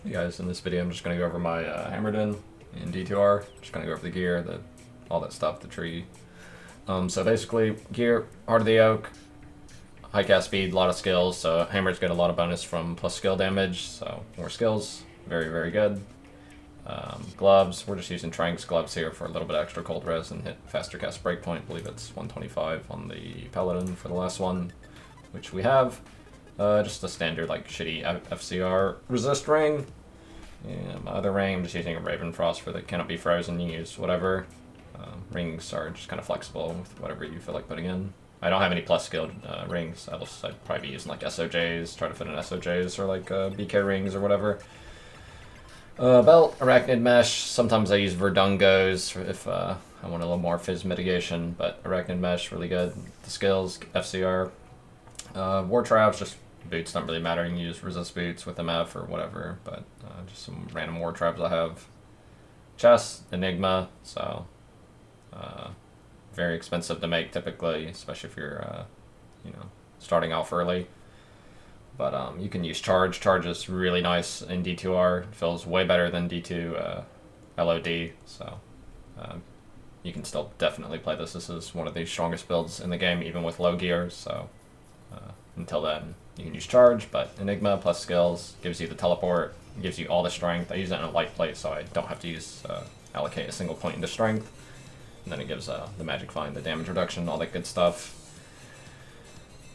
Hey guys, in this video I'm just going to go over my Hammerdin in D2R. Just going to go over the gear, all that stuff, the tree. So basically, gear, Heart of the Oak, high cast speed, a lot of skills, so hammers get a lot of bonus from plus skill damage, so more skills, very, very good. Gloves, we're just using Tranks gloves here for a little bit extra cold res and hit faster cast breakpoint. I believe it's 125 on the Paladin for the last one, which we have. Just a standard like shitty FCR resist ring. Yeah, my other ring, I'm just using a Raven Frost for the cannot be frozen. You can use whatever. Rings are just kind of flexible with whatever you feel like putting in. I don't have any plus skilled rings. I'd probably be using like SOJs, try to fit in SOJs or like BK rings or whatever. Belt, Arachnid Mesh. Sometimes I use Verdungos if I want a little more fizz mitigation, but Arachnid Mesh, really good. The skills, FCR. War Traps, just boots don't really matter. You can use resist boots with MF or whatever, but just some random war traps I have. Chest, Enigma, so very expensive to make typically, especially if you're starting off early. But you can use Charge. Charge is really nice in D2R. It feels way better than D2 LOD, so you can still definitely play this. This is one of the strongest builds in the game, even with low gear, so until then, you can use Charge, but Enigma plus skills gives you the teleport, gives you all the strength. I use it in a light plate, so I don't have to allocate a single point into strength. And then it gives the magic find, the damage reduction, all that good stuff.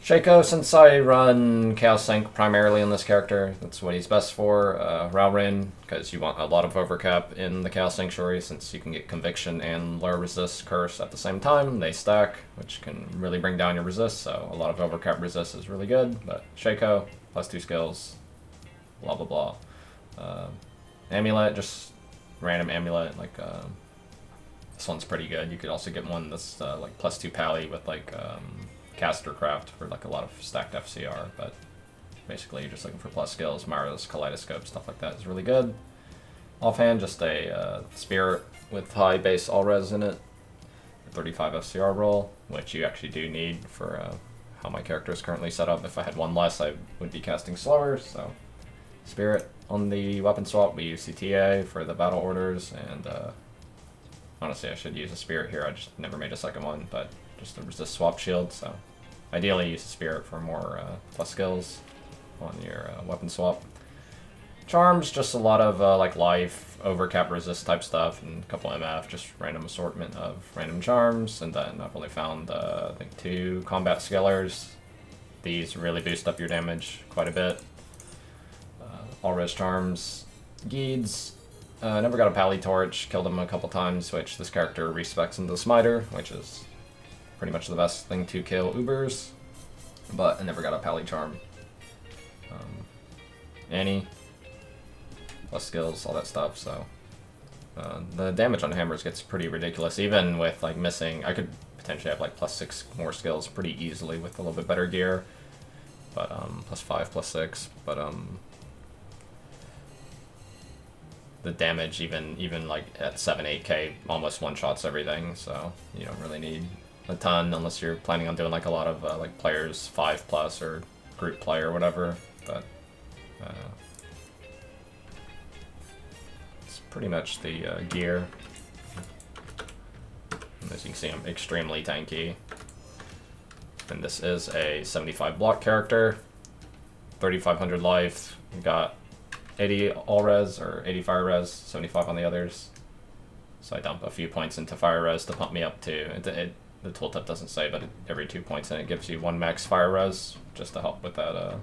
Shaco, since I run Chaos Sync primarily in this character, that's what he's best for. Ralrin, because you want a lot of overcap in the Chaos Sanctuary, since you can get Conviction and Low Resist Curse at the same time. They stack, which can really bring down your resist, so a lot of overcap resist is really good. But Shaco, plus 2 skills, blah blah blah. Amulet, just random amulet, like this one's pretty good. You could also get one that's like plus 2 pally with like Castercraft for like a lot of stacked FCR, but basically you're just looking for plus skills. Mara's Kaleidoscope, stuff like that is really good. Offhand, just a Spirit with high base all res in it, 35 FCR roll, which you actually do need for how my character is currently set up. If I had one less, I would be casting slower, so Spirit. On the weapon swap, we use CTA for the battle orders, and honestly I should use a Spirit here, I just never made a second one, but just a resist swap shield, so ideally use a Spirit for more plus skills on your weapon swap. Charms, just a lot of like life, overcap resist type stuff, and a couple MF, just random assortment of random charms, and then I've only found I think 2 combat scalers. These really boost up your damage quite a bit. All res charms. Geeds, never got a Pally Torch, killed him a couple times, which this character respecs into the Smiter, which is pretty much the best thing to kill Ubers, but I never got a Pally Charm. Annie, plus skills, all that stuff, so the damage on hammers gets pretty ridiculous, even with like missing. I could potentially have like plus 6 more skills pretty easily with a little bit better gear, but plus 5, plus 6, but the damage even like at 7-8k almost one-shots everything, so you don't really need a ton unless you're planning on doing like a lot of like players 5+ or group play or whatever, but it's pretty much the gear. And as you can see, I'm extremely tanky, and this is a 75 block character, 3500 life, got 80 all res or 80 fire res, 75 on the others, so I dump a few points into fire res to pump me up to the tooltip doesn't say, but every 2 points, and it gives you 1 max fire res just to help with that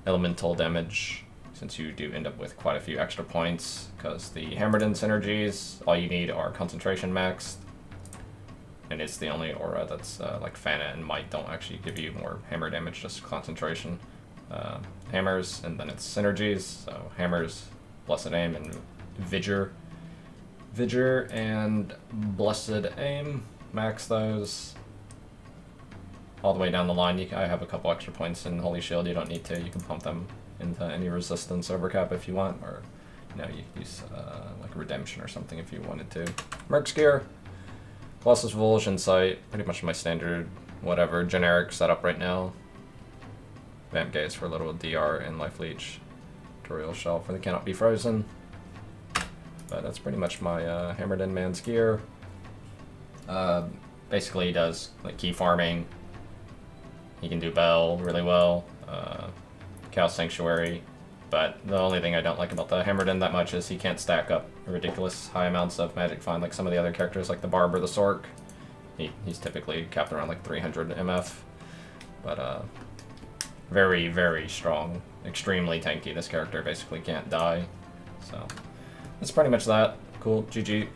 elemental damage, since you do end up with quite a few extra points, because the Hammerdin synergies, all you need are concentration maxed, and it's the only aura that's like Fana and Might don't actually give you more hammer damage, just concentration. Hammers, and then it's synergies, so hammers, blessed aim, and vigor and blessed aim. Max those all the way down the line. I have a couple extra points in Holy Shield. You don't need to. You can pump them into any resistance overcap if you want, or you use like Redemption or something if you wanted to. Merc's gear, Colossus Volge, Insight, pretty much my standard whatever generic setup right now. Vamp Gaze for a little DR and Life Leech. tutorial shelf, where they cannot be frozen. But that's pretty much my Hammerdin man's gear. Basically he does like key farming. He can do Bell really well. Cow Sanctuary. But the only thing I don't like about the Hammerdin that much is he can't stack up ridiculous high amounts of magic find like some of the other characters like the Barb or the Sork. He's typically capped around like 300 MF. But very, very strong. Extremely tanky. This character basically can't die. So that's pretty much that. Cool. GG.